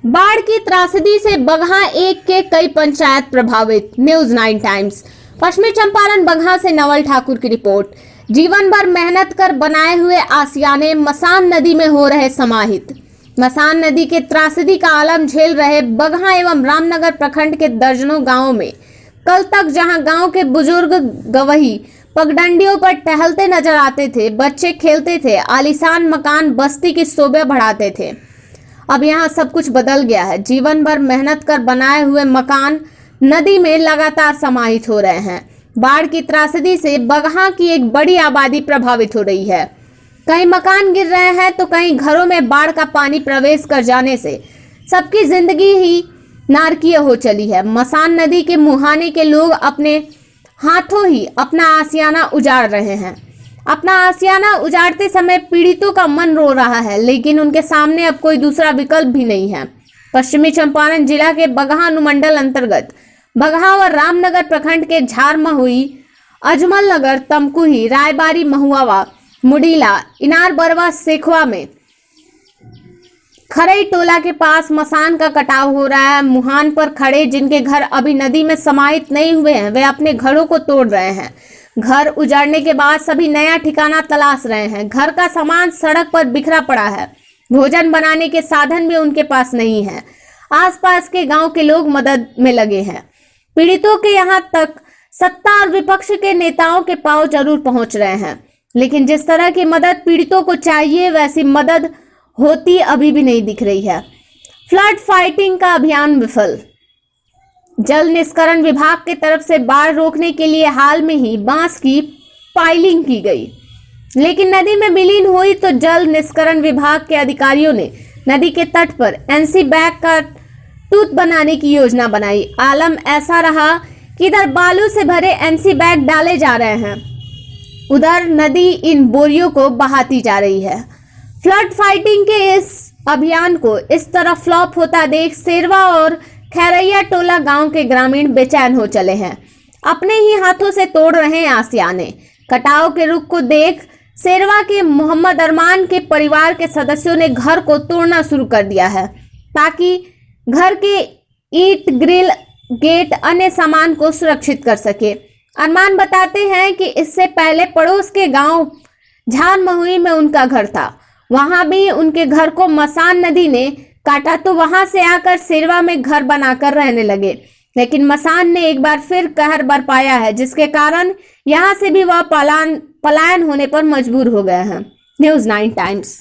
बाढ़ की त्रासदी से बगहा एक के कई पंचायत प्रभावित। News 9 times. पश्चिमी चंपारण बगहा से नवल ठाकुर की रिपोर्ट। जीवन भर मेहनत कर बनाए हुए आसियाने मसान नदी में हो रहे समाहित। मसान नदी के त्रासदी का आलम झेल रहे बगहा एवं रामनगर प्रखंड के दर्जनों गांवों में कल तक जहां गांव के बुजुर्ग गवही पगडंडियों पर टहलते नजर आते थे, बच्चे खेलते थे, आलीशान मकान बस्ती की शोभा बढ़ाते थे, अब यहाँ सब कुछ बदल गया है। जीवन भर मेहनत कर बनाए हुए मकान नदी में लगातार समाहित हो रहे हैं। बाढ़ की त्रासदी से बगहा की एक बड़ी आबादी प्रभावित हो रही है। कहीं मकान गिर रहे हैं तो कहीं घरों में बाढ़ का पानी प्रवेश कर जाने से सबकी जिंदगी ही नारकीय हो चली है। मसान नदी के मुहाने के लोग अपने हाथों ही अपना आसियाना उजाड़ रहे हैं। अपना आसियाना उजाड़ते समय पीड़ितों का मन रो रहा है, लेकिन उनके सामने अब कोई दूसरा विकल्प भी नहीं है। पश्चिमी चंपारण जिला के बगहा अनुमंडल अंतर्गत बगहा और रामनगर प्रखंड के झारमहुई, अजमल नगर, तमकुही, रायबारी, महुआवा, मुडीला, इनार बरवा, सेखवा में खरई टोला के पास मसान का कटाव हो रहा है। मुहान पर खड़े जिनके घर अभी नदी में समाहित नहीं हुए हैं, वे अपने घरों को तोड़ रहे हैं। घर उजाड़ने के बाद सभी नया ठिकाना तलाश रहे हैं। घर का सामान सड़क पर बिखरा पड़ा है। भोजन बनाने के साधन भी उनके पास नहीं है। आसपास के गांव के लोग मदद में लगे हैं। पीड़ितों के यहां तक सत्ता और विपक्ष के नेताओं के पांव जरूर पहुंच रहे हैं, लेकिन जिस तरह की मदद पीड़ितों को चाहिए वैसी मदद होती अभी भी नहीं दिख रही है। फ्लड फाइटिंग का अभियान विफल। जल निस्करण विभाग की तरफ से बाढ़ रोकने के लिए हाल में ही बांस की पाइलिंग की गई, लेकिन नदी में विलीन हुई तो जल निस्करण विभाग के अधिकारियों ने नदी के तट पर एनसी बैग का टूथ बनाने की योजना बनाई। आलम ऐसा रहा कि इधर बालू से भरे एनसी बैग डाले जा रहे हैं, उधर नदी इन बोरियों को बहाती जा रही है। फ्लड फाइटिंग के इस अभियान को इस तरह फ्लॉप होता देख सेरवा और खैरैया टोला गांव के ग्रामीण बेचैन हो चले हैं। अपने ही हाथों से तोड़ रहे हैं आसियाने। कटाव के रुख को देख सेरवा के मोहम्मद अरमान के परिवार के सदस्यों ने घर को तोड़ना शुरू कर दिया है, ताकि घर के ईंट, ग्रिल, गेट, अन्य सामान को सुरक्षित कर सके। अरमान बताते हैं कि इससे पहले पड़ोस के गांव झारमहुई में उनका घर था। वहां भी उनके घर को मसान नदी ने काटा तो वहां से आकर सेरवा में घर बनाकर रहने लगे, लेकिन मसान ने एक बार फिर कहर बरपाया है, जिसके कारण यहां से भी वह पलायन होने पर मजबूर हो गए हैं। News 9 times.